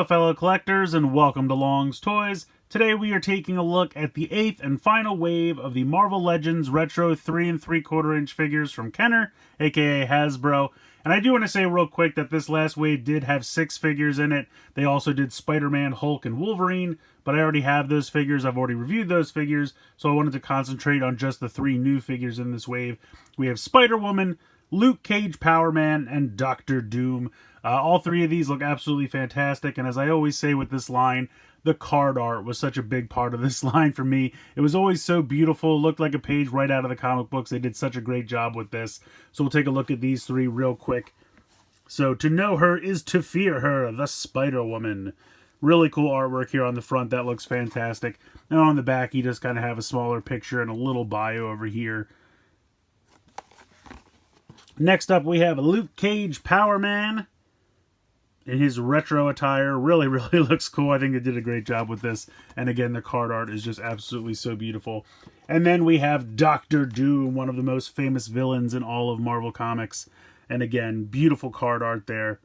Hello fellow collectors and welcome to Long's Toys. Today we are taking a look at the 8th and final wave of the Marvel Legends Retro 3 3/4 inch figures from Kenner, aka Hasbro. And I do want to say real quick that this last wave did have 6 figures in it. They also did Spider-Man, Hulk, and Wolverine, but I already have those figures. I've already reviewed those figures, so I wanted to concentrate on just the 3 new figures in this wave. We have Spider-Woman, Luke Cage Power Man, and Doctor Doom. All 3 of these look absolutely fantastic, and as I always say with this line, the card art was such a big part of this line for me. It was always so beautiful, looked like a page right out of the comic books. They did such a great job with this. So we'll take a look at these 3 real quick. So, to know her is to fear her, the Spider-Woman. Really cool artwork here on the front. That looks fantastic. And on the back, you just kind of have a smaller picture and a little bio over here. Next up, we have Luke Cage Power Man in his retro attire. Really looks cool. I think they did a great job with this. And again, the card art is just absolutely so beautiful. And then we have Doctor Doom, one of the most famous villains in all of Marvel Comics. And again, beautiful card art there.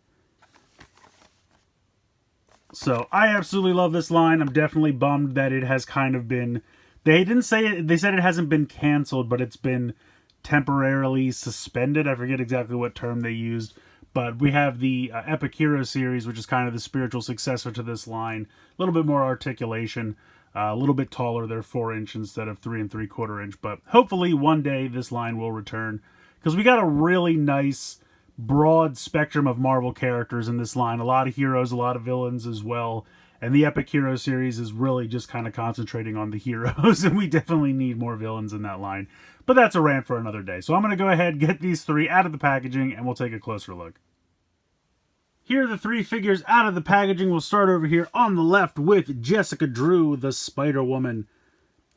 So, I absolutely love this line. I'm definitely bummed that it has kind of been... They didn't say it... They said it hasn't been canceled, but it's been temporarily suspended. I forget exactly what term they used. But we have the Epic Hero series, which is kind of the spiritual successor to this line. A little bit more articulation, a little bit taller. They're 4-inch instead of 3 3/4 inch. But hopefully one day this line will return, because we got a really nice, broad spectrum of Marvel characters in this line. A lot of heroes, a lot of villains as well. And the Epic Hero series is really just kind of concentrating on the heroes, and we definitely need more villains in that line. But that's a rant for another day. So I'm going to go ahead, get these 3 out of the packaging, and we'll take a closer look. Here are the 3 figures out of the packaging. We'll start over here on the left with Jessica Drew, the Spider-Woman.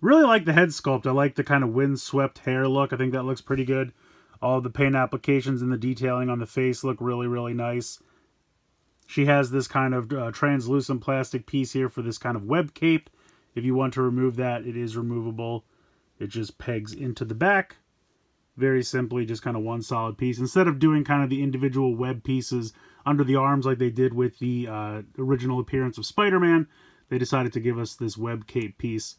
Really like the head sculpt. I like the kind of windswept hair look. I think that looks pretty good. All the paint applications and the detailing on the face look really nice. She has this kind of translucent plastic piece here for this kind of web cape. If you want to remove that, it is removable. It just pegs into the back. Very simply, just kind of one solid piece. Instead of doing kind of the individual web pieces under the arms like they did with the original appearance of Spider-Man, they decided to give us this web cape piece.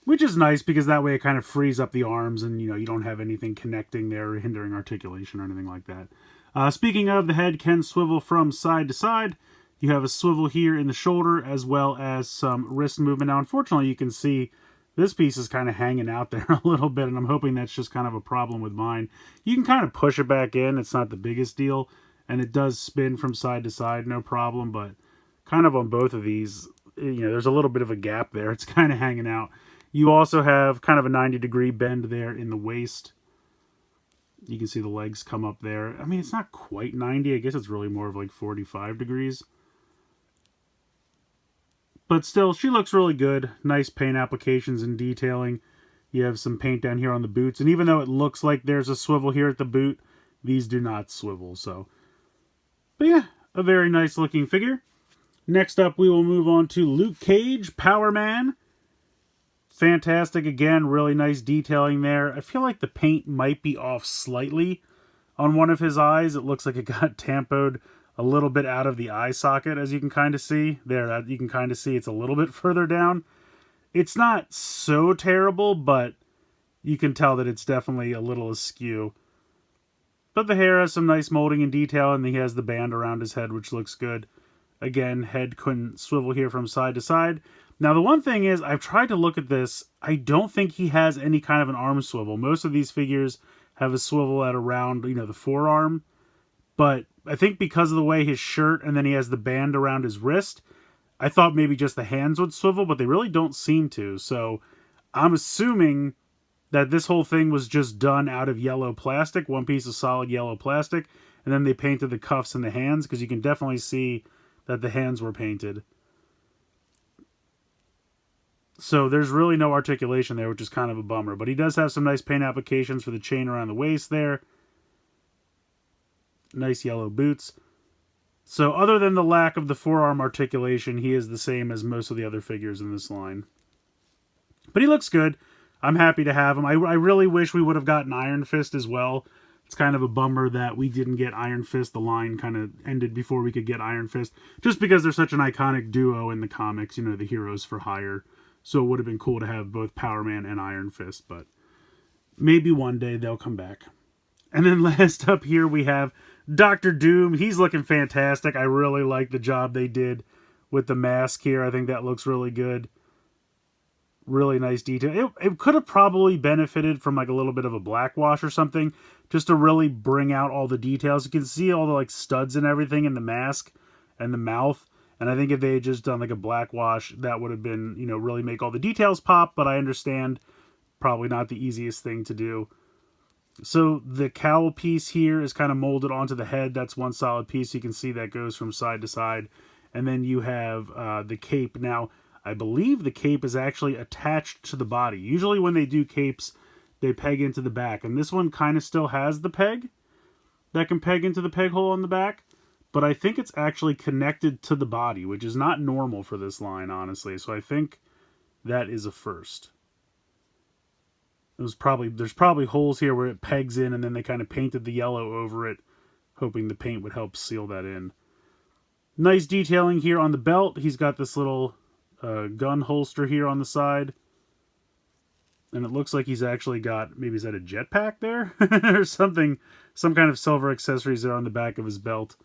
Which is nice, because that way it kind of frees up the arms and, you know, you don't have anything connecting there or hindering articulation or anything like that. Speaking of, the head can swivel from side to side. You have a swivel here in the shoulder as well as some wrist movement. Now, unfortunately, you can see this piece is kind of hanging out there a little bit, and I'm hoping that's just kind of a problem with mine. You can kind of push it back in. It's not the biggest deal, and it does spin from side to side, no problem, but kind of on both of these, you know, there's a little bit of a gap there. It's kind of hanging out. You also have kind of a 90-degree bend there in the waist. You can see the legs come up there. I mean, it's not quite 90. I guess it's really more of like 45 degrees. But still, she looks really good. Nice paint applications and detailing. You have some paint down here on the boots. And even though it looks like there's a swivel here at the boot, these do not swivel. So, but yeah, a very nice looking figure. Next up, we will move on to Luke Cage, Power Man. Fantastic again, really nice detailing there. I feel like the paint might be off slightly on one of his eyes. It looks like it got tampoed a little bit out of the eye socket, as you can kind of see. There, you can kind of see it's a little bit further down. It's not so terrible, but you can tell that it's definitely a little askew. But the hair has some nice molding and detail, and he has the band around his head, which looks good. Again, head couldn't swivel here from side to side. Now, the one thing is, I've tried to look at this. I don't think he has any kind of an arm swivel. Most of these figures have a swivel at around, you know, the forearm. But I think because of the way his shirt, and then he has the band around his wrist, I thought maybe just the hands would swivel, but they really don't seem to. So I'm assuming that this whole thing was just done out of yellow plastic, one piece of solid yellow plastic, and then they painted the cuffs and the hands, because you can definitely see that the hands were painted. So there's really no articulation there, which is kind of a bummer. But he does have some nice paint applications for the chain around the waist there. Nice yellow boots. So other than the lack of the forearm articulation, he is the same as most of the other figures in this line. But he looks good. I'm happy to have him. I really wish we would have gotten Iron Fist as well. It's kind of a bummer that we didn't get Iron Fist. The line kind of ended before we could get Iron Fist, just because they're such an iconic duo in the comics, you know, the heroes for hire. So it would have been cool to have both Power Man and Iron Fist, but maybe one day they'll come back. And then last up here we have Doctor Doom. He's looking fantastic. I really like the job they did with the mask here. I think that looks really good. Really nice detail. It could have probably benefited from like a little bit of a black wash or something, just to really bring out all the details. You can see all the like studs and everything in the mask and the mouth. And I think if they had just done like a black wash, that would have been, you know, really make all the details pop. But I understand probably not the easiest thing to do. So the cowl piece here is kind of molded onto the head. That's one solid piece. You can see that goes from side to side. And then you have the cape. Now, I believe the cape is actually attached to the body. Usually when they do capes, they peg into the back. And this one kind of still has the peg that can peg into the peg hole on the back. But I think it's actually connected to the body, which is not normal for this line, honestly. So I think that is a first. There's probably holes here where it pegs in, and then they kind of painted the yellow over it, hoping the paint would help seal that in. Nice detailing here on the belt. He's got this little gun holster here on the side. And it looks like he's actually got, maybe is that a jetpack there? Or something, some kind of silver accessories there on the back of his belt.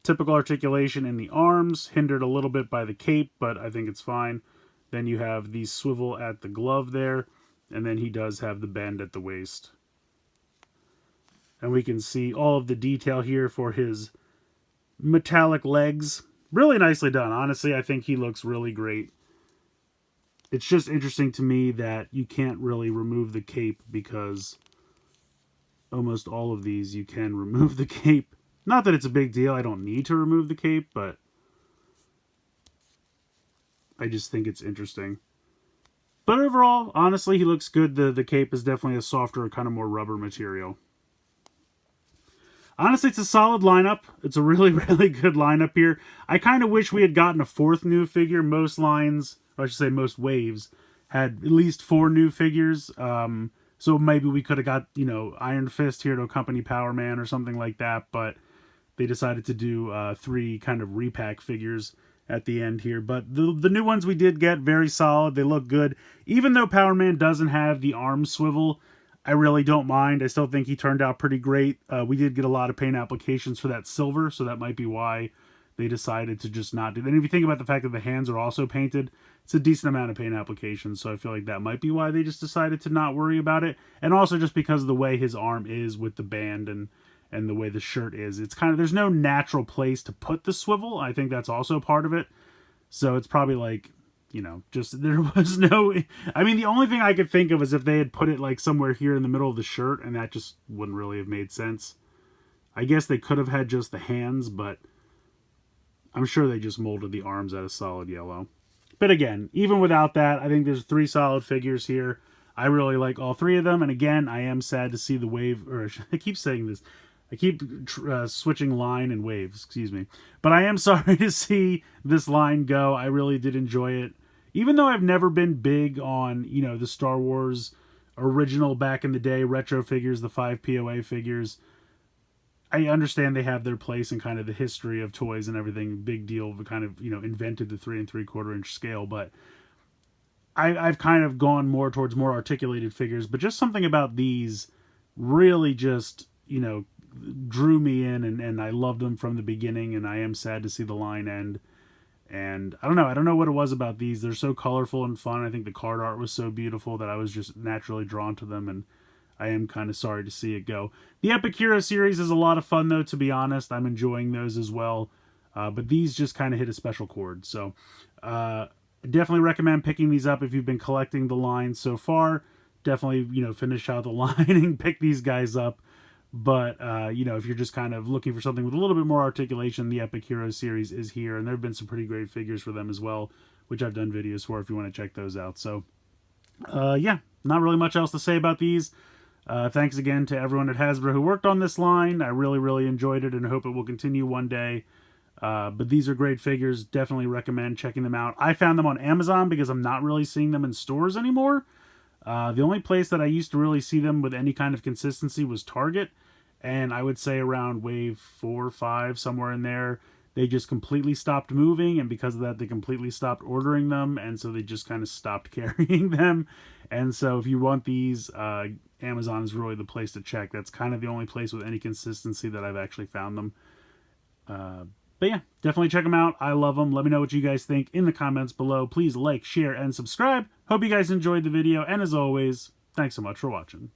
Typical articulation in the arms, hindered a little bit by the cape, but I think it's fine. Then you have the swivel at the glove there, and then he does have the bend at the waist. And we can see all of the detail here for his metallic legs. Really nicely done. Honestly, I think he looks really great. It's just interesting to me that you can't really remove the cape, because almost all of these you can remove the cape. Not that it's a big deal. I don't need to remove the cape, but I just think it's interesting. But overall, honestly, he looks good. The cape is definitely a softer, kind of more rubber material. Honestly, it's a solid lineup. It's a really, really good lineup here. I kind of wish we had gotten a fourth new figure. Most lines, or I should say most waves, had at least 4 new figures. So maybe we could have got, you know, Iron Fist here to accompany Power Man or something like that. But they decided to do 3 kind of repack figures at the end here. But the new ones we did get, very solid. They look good. Even though Power Man doesn't have the arm swivel, I really don't mind. I still think he turned out pretty great. We did get a lot of paint applications for that silver, so that might be why they decided to just not do that. And if you think about the fact that the hands are also painted, it's a decent amount of paint applications, so I feel like that might be why they just decided to not worry about it. And also just because of the way his arm is with the band and the way the shirt is. It's kind of, there's no natural place to put the swivel. I think that's also part of it. So it's probably like, you know, just there was no, I mean, the only thing I could think of is if they had put it like somewhere here in the middle of the shirt, and that just wouldn't really have made sense. I guess they could have had just the hands, but I'm sure they just molded the arms out of solid yellow. But again, even without that, I think there's 3 solid figures here. I really like all 3 of them. And again, I am sad to see the wave, or I keep saying this, I keep switching line and waves, excuse me. But I am sorry to see this line go. I really did enjoy it. Even though I've never been big on, you know, the Star Wars original back in the day, retro figures, the 5 POA figures, I understand they have their place in kind of the history of toys and everything. Big deal, kind of, you know, invented the 3 3/4 inch scale. But I've kind of gone more towards more articulated figures. But just something about these really just, you know, drew me in, and I loved them from the beginning, and I am sad to see the line end. And I don't know what it was about these. They're so colorful and fun. I think the card art was so beautiful that I was just naturally drawn to them, and I am kind of sorry to see it go. The Epic Hero series is a lot of fun, though, to be honest. I'm enjoying those as well. But these just kind of hit a special chord. So definitely recommend picking these up if you've been collecting the line so far. Definitely, you know, finish out the line and pick these guys up. But, you know, if you're just kind of looking for something with a little bit more articulation, the Epic Hero series is here. And there have been some pretty great figures for them as well, which I've done videos for if you want to check those out. So, yeah, not really much else to say about these. Thanks again to everyone at Hasbro who worked on this line. I really, really enjoyed it and hope it will continue one day. But these are great figures. Definitely recommend checking them out. I found them on Amazon because I'm not really seeing them in stores anymore. The only place that I used to really see them with any kind of consistency was Target, and I would say around wave 4 or 5, somewhere in there, they just completely stopped moving, and because of that, they completely stopped ordering them, and so they just kind of stopped carrying them. And so if you want these, Amazon is really the place to check. That's kind of the only place with any consistency that I've actually found them. But yeah, definitely check them out. I love them. Let me know what you guys think in the comments below. Please like, share, and subscribe. Hope you guys enjoyed the video, and as always, thanks so much for watching.